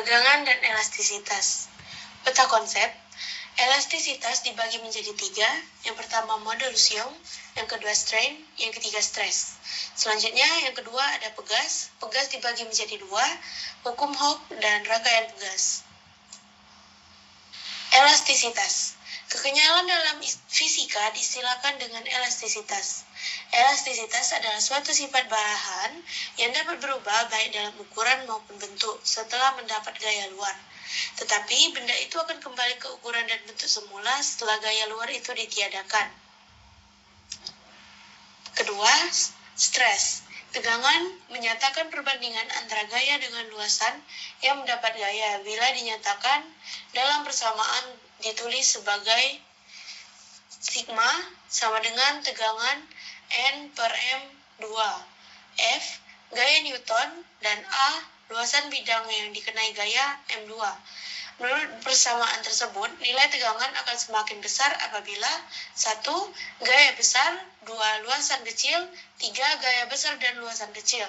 Regangan dan elastisitas. Peta konsep, elastisitas dibagi menjadi 3. Yang pertama modulus Young, yang kedua strain, yang ketiga stress. Selanjutnya yang kedua ada pegas. Pegas dibagi menjadi 2, hukum Hooke dan rangkaian pegas. Elastisitas. Kekenyalan dalam fisika disilakan dengan elastisitas. Elastisitas adalah suatu sifat bahan yang dapat berubah baik dalam ukuran maupun bentuk setelah mendapat gaya luar. Tetapi benda itu akan kembali ke ukuran dan bentuk semula setelah gaya luar itu ditiadakan. Kedua, stres. Tegangan menyatakan perbandingan antara gaya dengan luasan yang mendapat gaya bila dinyatakan dalam persamaan ditulis sebagai sigma sama dengan tegangan N per M2, F, gaya Newton, dan A, luasan bidang yang dikenai gaya M2. Menurut persamaan tersebut, nilai tegangan akan semakin besar apabila 1. Gaya besar, 2. Luasan kecil, 3. Gaya besar dan luasan kecil.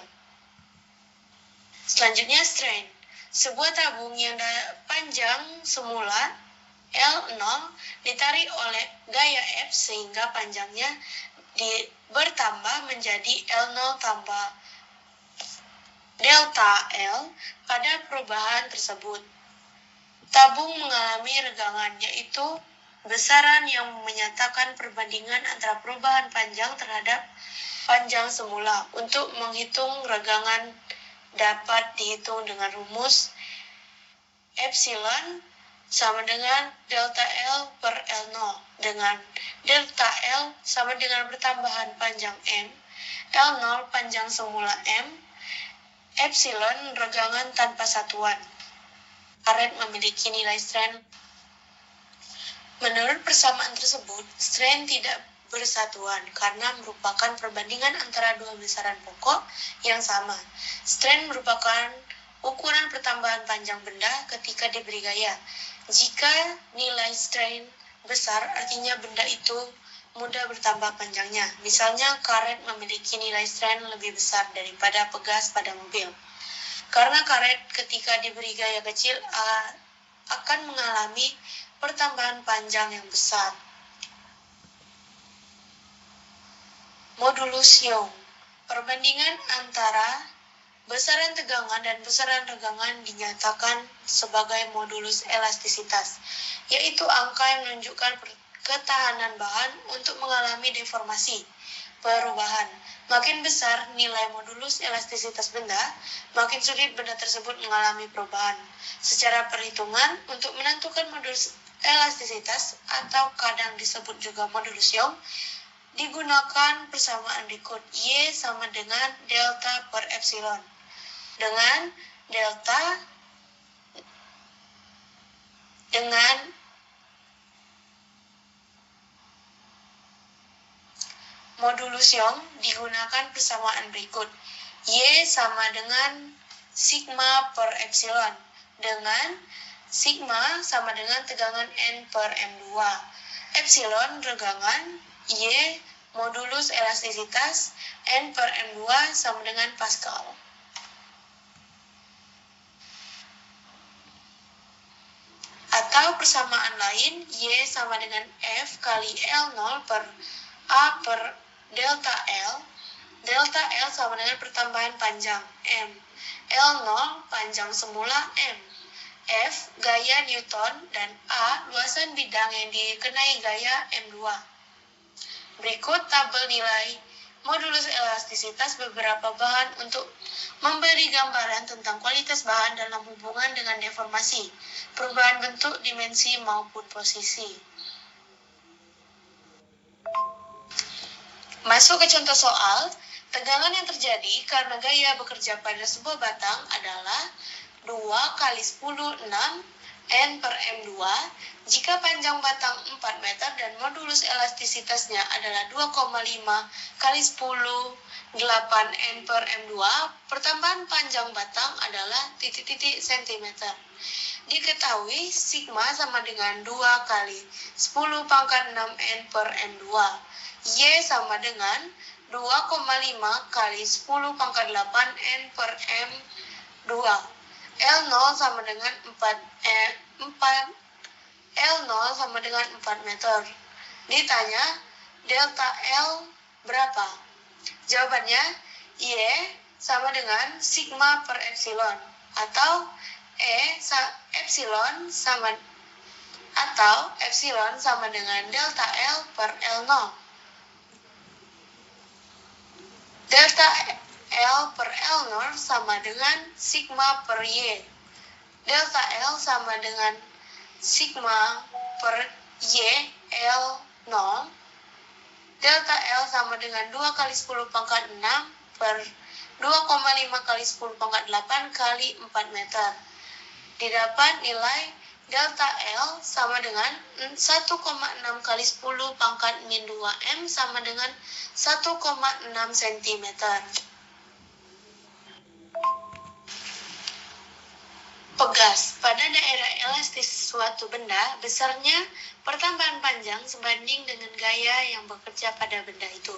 Selanjutnya strain. Sebuah tabung yang panjang semula L0 ditarik oleh gaya F sehingga panjangnya bertambah menjadi L0 tambah delta L pada perubahan tersebut. Tabung mengalami regangan, yaitu besaran yang menyatakan perbandingan antara perubahan panjang terhadap panjang semula. Untuk menghitung regangan dapat dihitung dengan rumus epsilon sama dengan delta L per L0, dengan delta L sama dengan pertambahan panjang M, L0 panjang semula M, epsilon regangan tanpa satuan. Karet memiliki nilai strain. Menurut persamaan tersebut, strain tidak bersatuan karena merupakan perbandingan antara dua besaran pokok yang sama. Strain merupakan ukuran pertambahan panjang benda ketika diberi gaya. Jika nilai strain besar, artinya benda itu mudah bertambah panjangnya. Misalnya, karet memiliki nilai strain lebih besar daripada pegas pada mobil. Karena karet ketika diberi gaya kecil akan mengalami pertambahan panjang yang besar. Modulus Young. Perbandingan antara besaran tegangan dan besaran regangan dinyatakan sebagai modulus elastisitas, yaitu angka yang menunjukkan ketahanan bahan untuk mengalami deformasi, perubahan. Makin besar nilai modulus elastisitas benda, makin sulit benda tersebut mengalami perubahan. Secara perhitungan, untuk menentukan modulus elastisitas atau kadang disebut juga modulus Young, digunakan persamaan berikut. Y sama dengan delta per epsilon. Dengan delta modulus Young digunakan persamaan berikut. Y sama dengan sigma per epsilon, dengan sigma sama dengan tegangan N per M2. Epsilon regangan, Y modulus elastisitas, N per M2 sama dengan Pascal. Atau persamaan lain, Y sama dengan F kali L0 per A per delta L. Delta L sama dengan pertambahan panjang M. L0 panjang semula M. F gaya Newton dan A luasan bidang yang dikenai gaya M2. Berikut tabel nilai modulus elastisitas beberapa bahan untuk memberi gambaran tentang kualitas bahan dalam hubungan dengan deformasi, perubahan bentuk, dimensi, maupun posisi. Masuk ke contoh soal. Tegangan yang terjadi karena gaya bekerja pada sebuah batang adalah 2 kali 10 6 N per M2 jika panjang batang 4 meter dan modulus elastisitasnya adalah 2,5 kali 10 8 N per M2. Pertambahan panjang batang adalah titik-titik sentimeter. Diketahui sigma sama dengan 2 kali 10 pangkat 6 N per M2. Y sama dengan 2,5 kali 10 pangkat 8 N per M2. L0 sama dengan 4 L0 sama dengan 4 meter. Ditanya, delta L berapa? Jawabannya, Y sama dengan sigma per epsilon. Atau epsilon sama dengan delta L per L0. Delta L per L0 sama dengan sigma per Y. Delta L sama dengan sigma per Y L0. Delta L sama dengan 2 kali 10 pangkat 6 per 2,5 kali 10 pangkat 8 kali 4 meter. Didapat nilai delta L sama dengan 1,6 kali 10 pangkat min 2M sama dengan 1,6 cm. Pegas. Pada daerah elastis suatu benda, besarnya pertambahan panjang sebanding dengan gaya yang bekerja pada benda itu.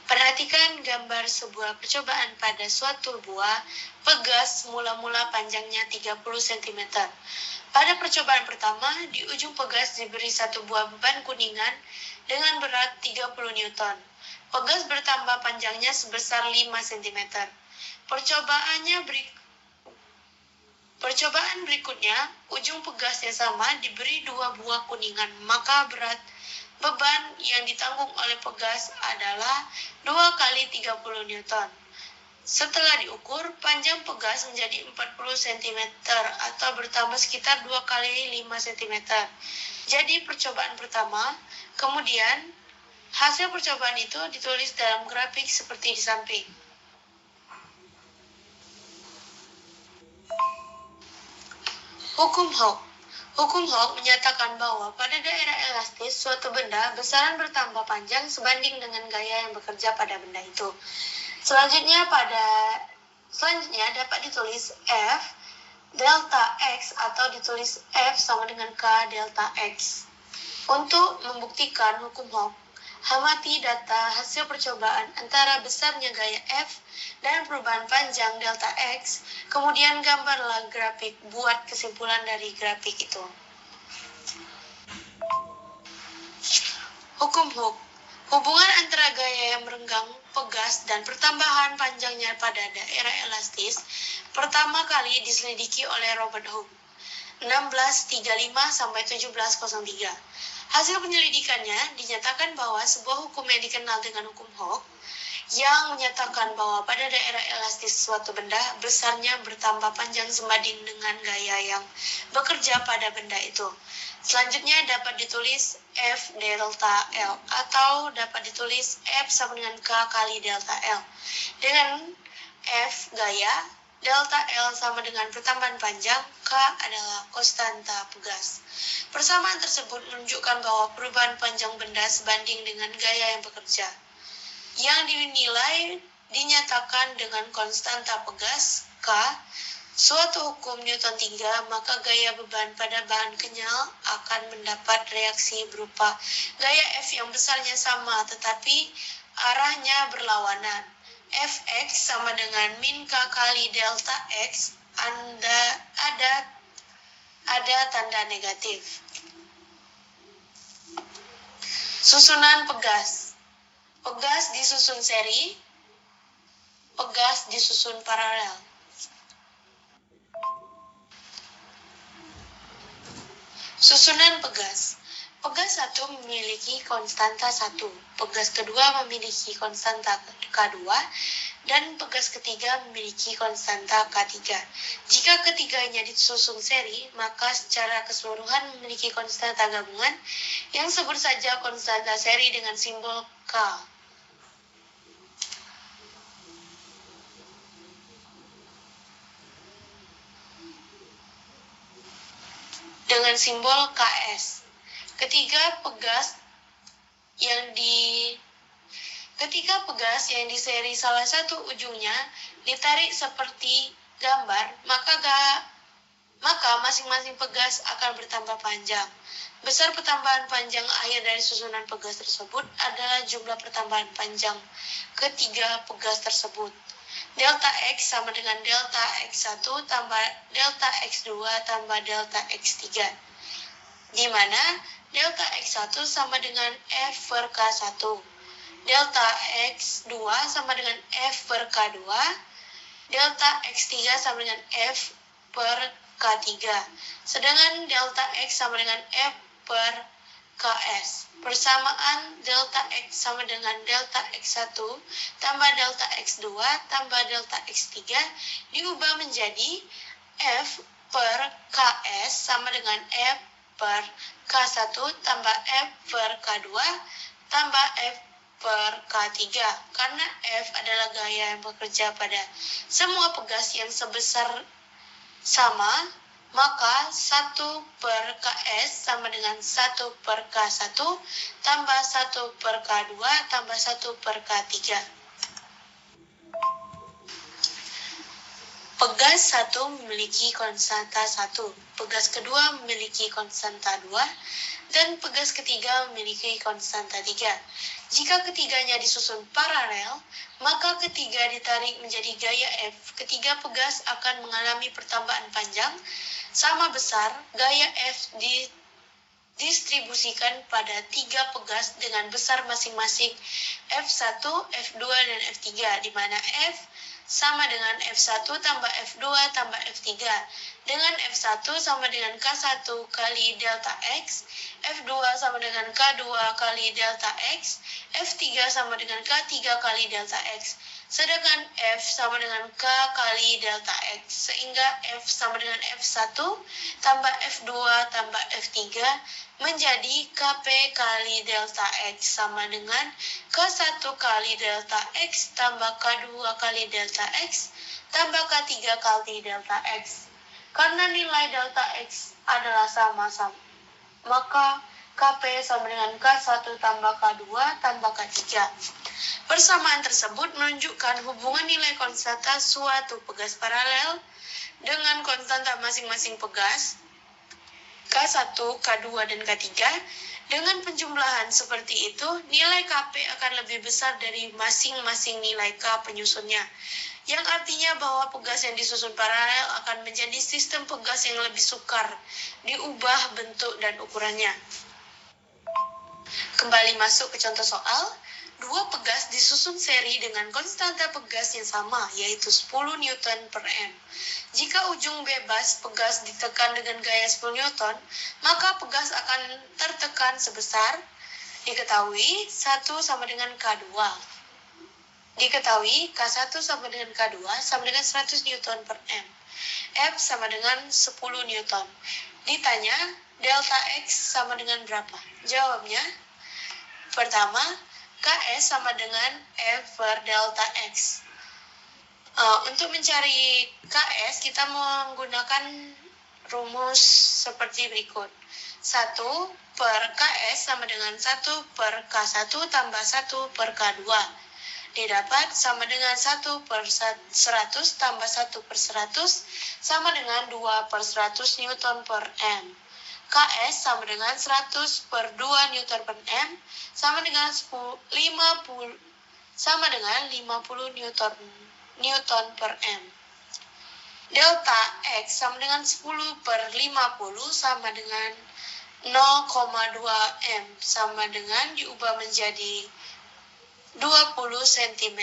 Perhatikan gambar sebuah percobaan pada suatu buah pegas mula-mula panjangnya 30 cm. Pada percobaan pertama, di ujung pegas diberi satu buah beban kuningan dengan berat 30 Newton. Pegas bertambah panjangnya sebesar 5 cm. Percobaan berikutnya, ujung pegasnya sama diberi 2 buah kuningan, maka berat beban yang ditanggung oleh pegas adalah 2 kali 30 Newton. Setelah diukur, panjang pegas menjadi 40 cm atau bertambah sekitar 2 kali 5 cm. Jadi percobaan pertama, kemudian hasil percobaan itu ditulis dalam grafik seperti di samping. Hukum Hooke. Hukum Hooke menyatakan bahwa pada daerah elastis suatu benda besaran bertambah panjang sebanding dengan gaya yang bekerja pada benda itu. Selanjutnya dapat ditulis F delta X atau ditulis F sama dengan K delta X. Untuk membuktikan hukum Hooke, amati data hasil percobaan antara besarnya gaya F dan perubahan panjang delta X, kemudian gambarlah grafik, buat kesimpulan dari grafik itu. Hukum Hooke. Hubungan antara gaya yang merenggang, pegas, dan pertambahan panjangnya pada daerah elastis pertama kali diselidiki oleh Robert Hooke 1635-1703. Hasil penyelidikannya dinyatakan bahwa sebuah hukum yang dikenal dengan hukum Hooke yang menyatakan bahwa pada daerah elastis suatu benda besarnya bertambah panjang sebanding dengan gaya yang bekerja pada benda itu. Selanjutnya dapat ditulis F delta L atau dapat ditulis F sama dengan K kali delta L. Dengan F gaya, delta L sama dengan pertambahan panjang, K adalah konstanta pegas. Persamaan tersebut menunjukkan bahwa perubahan panjang benda sebanding dengan gaya yang bekerja, yang dinilai dinyatakan dengan konstanta pegas K, suatu hukum Newton 3, maka gaya beban pada bahan kenyal akan mendapat reaksi berupa gaya F yang besarnya sama tetapi arahnya berlawanan. Fx sama dengan min K kali delta X, ada tanda negatif. Susunan pegas. Pegas disusun seri, pegas disusun paralel. Susunan pegas. Pegas 1 memiliki konstanta 1, pegas kedua memiliki konstanta K2, dan pegas ketiga memiliki konstanta K3. Jika ketiganya disusun seri, maka secara keseluruhan memiliki konstanta gabungan yang sebut saja konstanta seri dengan simbol K. Dengan simbol KS. Ketika pegas yang di seri salah satu ujungnya ditarik seperti gambar, maka masing-masing pegas akan bertambah panjang. Besar pertambahan panjang akhir dari susunan pegas tersebut adalah jumlah pertambahan panjang ketiga pegas tersebut. Delta X sama dengan delta X1 tambah delta X2 tambah delta X3. Di mana delta X1 sama dengan F per K1. Delta X2 sama dengan F per K2. Delta X3 sama dengan F per K3. Sedangkan delta X sama dengan F per KS. Persamaan delta X sama dengan delta X1 tambah delta X2 tambah delta X3 diubah menjadi F per KS sama dengan F per K1 tambah F per K2 tambah F per K3. Karena F adalah gaya yang bekerja pada semua pegas yang sebesar sama, maka 1 per KS sama dengan 1 per K1 tambah 1 per K2 tambah 1 per K3. Pegas 1 memiliki konstanta 1, pegas kedua memiliki konstanta 2, dan pegas ketiga memiliki konstanta 3. Jika ketiganya disusun paralel, maka ketiga ditarik menjadi gaya F. Ketiga pegas akan mengalami pertambahan panjang sama besar. Gaya F didistribusikan pada tiga pegas dengan besar masing-masing F1, F2, dan F3, di mana F sama dengan F1 tambah F2 tambah F3, dengan F1 sama dengan K1 kali delta X, F2 sama dengan K2 kali delta X, F3 sama dengan K3 kali delta X, sedangkan F sama dengan K kali delta X, sehingga F sama dengan F1 tambah F2 tambah F3 menjadi Kp kali delta X sama dengan K1 kali delta X tambah K2 kali delta X tambah K3 kali delta X. Karena nilai delta X adalah sama-sama, maka Kp sama dengan K1 tambah K2 tambah K3. Persamaan tersebut menunjukkan hubungan nilai konstanta suatu pegas paralel dengan konstanta masing-masing pegas K1, K2, dan K3. Dengan penjumlahan seperti itu, nilai Kp akan lebih besar dari masing-masing nilai K penyusunnya, yang artinya bahwa pegas yang disusun paralel akan menjadi sistem pegas yang lebih sukar, diubah bentuk dan ukurannya. Kembali masuk ke contoh soal. Dua pegas disusun seri dengan konstanta pegas yang sama, yaitu 10 Newton per M. Jika ujung bebas pegas ditekan dengan gaya 10 Newton, maka pegas akan tertekan sebesar, diketahui 1 sama dengan K2. Diketahui K1 sama dengan K2 sama dengan 100 Newton per M. F sama dengan 10 Newton. Ditanya, delta X sama dengan berapa? Jawabnya, pertama, KS sama dengan F per delta X. Untuk mencari KS, kita menggunakan rumus seperti berikut. 1 per KS sama dengan 1 per K1 tambah 1 per K2. Didapat sama dengan 1 per 100 tambah 1 per 100 sama dengan 2 per 100 Newton per M. KS sama dengan 100 per 2 Newton per M sama dengan 50 Newton per M. Delta X sama dengan 10 per 50 sama dengan 0,2 M sama dengan diubah menjadi 20 cm.